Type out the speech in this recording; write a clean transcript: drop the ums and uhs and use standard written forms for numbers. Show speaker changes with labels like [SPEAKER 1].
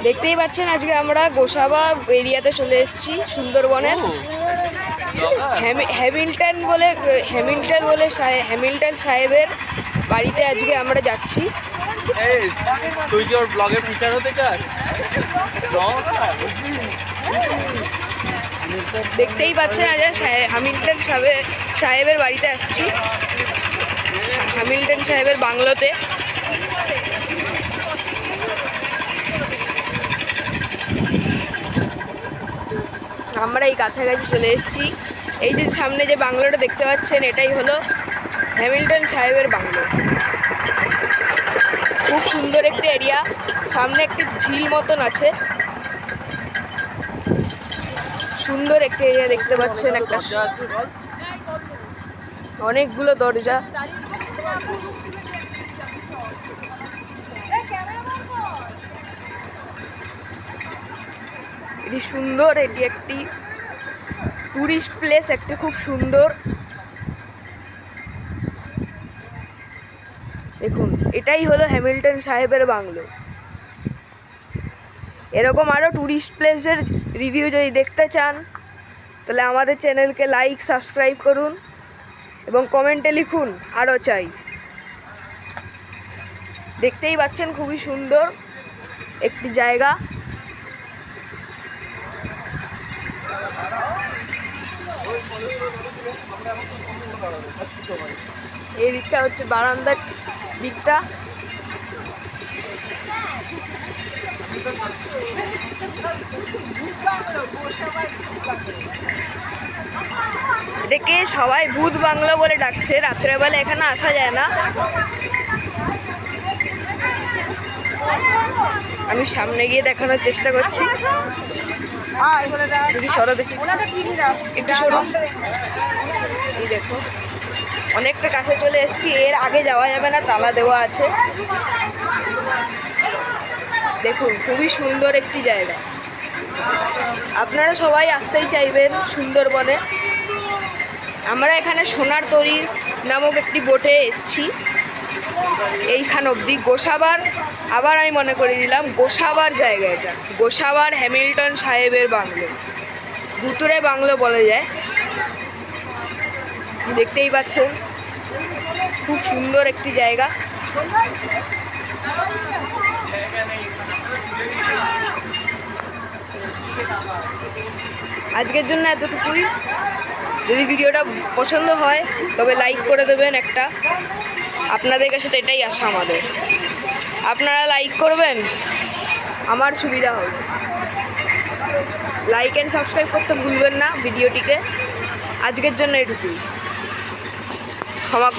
[SPEAKER 1] দেখতেই পাচ্ছেন আজকে আমরা গোসাবা এরিয়াতে চলে এসেছি সুন্দরবনের হ্যামিল্টন সাহেবের বাড়িতে আজকে আমরা যাচ্ছি।
[SPEAKER 2] তুই কি ওর ব্লগে ফিচার হতে চাস?
[SPEAKER 1] দেখতেই পাচ্ছেন আজ হ্যামিল্টন সাহেবের বাড়িতে আসছি, হ্যামিল্টন সাহেবের বাংলোতে। আমরা এই কাছাকাছি চলে এসেছি। এই যে সামনে যে বাংলোটা দেখতে পাচ্ছেন এটাই হলো হ্যামিল্টন সাহেবের বাংলো। খুব সুন্দর একটি এরিয়া, সামনে একটি ঝিল মতন আছে, সুন্দর একটি এরিয়া দেখতে পাচ্ছেন। একটা অনেকগুলো দরজা, এটি সুন্দর, এটি একটি টুরিস্ট প্লেস, একটি খুব সুন্দর। দেখুন এটাই হলো হ্যামিল্টন সাহেবের বাংলো। এরকম আরও টুরিস্ট প্লেসের রিভিউ যদি দেখতে চান তাহলে আমাদের চ্যানেলকে লাইক সাবস্ক্রাইব করুন এবং কমেন্টে লিখুন আরও চাই। দেখতেই পাচ্ছেন খুবই সুন্দর একটি জায়গা। এই দিকটা হচ্ছে বারান্দার দিকটা। এটাকে সবাই ভূত বাংলো বলে ডাকছে, রাত্রেবেলা এখানে আসা যায় না। আমি সামনে গিয়ে দেখানোর চেষ্টা করছি। দেখি সরো, দেখি একটু সরো। এই দেখো অনেকটা কাছে চলে এসেছি, এর আগে যাওয়া যাবে না, তালা দেওয়া আছে। দেখুন খুবই সুন্দর একটি জায়গা, আপনারা সবাই আসতেই চাইবেন সুন্দরবনে। আমরা এখানে সোনার তরী নামক একটি বোটে এসেছি এইখান অবধি। গোসাবার, আবার আমি মনে করে দিলাম গোসাবার জায়গা, এটা গোসাবার হ্যামিল্টন সাহেবের বাংলো, ভুতুরে বাংলো বলা যায়। দেখতেই পাচ্ছেন খুব সুন্দর একটি জায়গা। আজকের জন্য এতটুকুই। যদি ভিডিওটা পছন্দ হয় তবে লাইক করে দেবেন একটা, আপনাদের কাছে তো এটাই আশা আমাদের। আপনারা লাইক করবেন, আমার সুবিধা হবে। লাইক অ্যান্ড সাবস্ক্রাইব করতে ভুলবেন না ভিডিওটিকে। আজকের জন্য এটুকুই, ক্ষমা।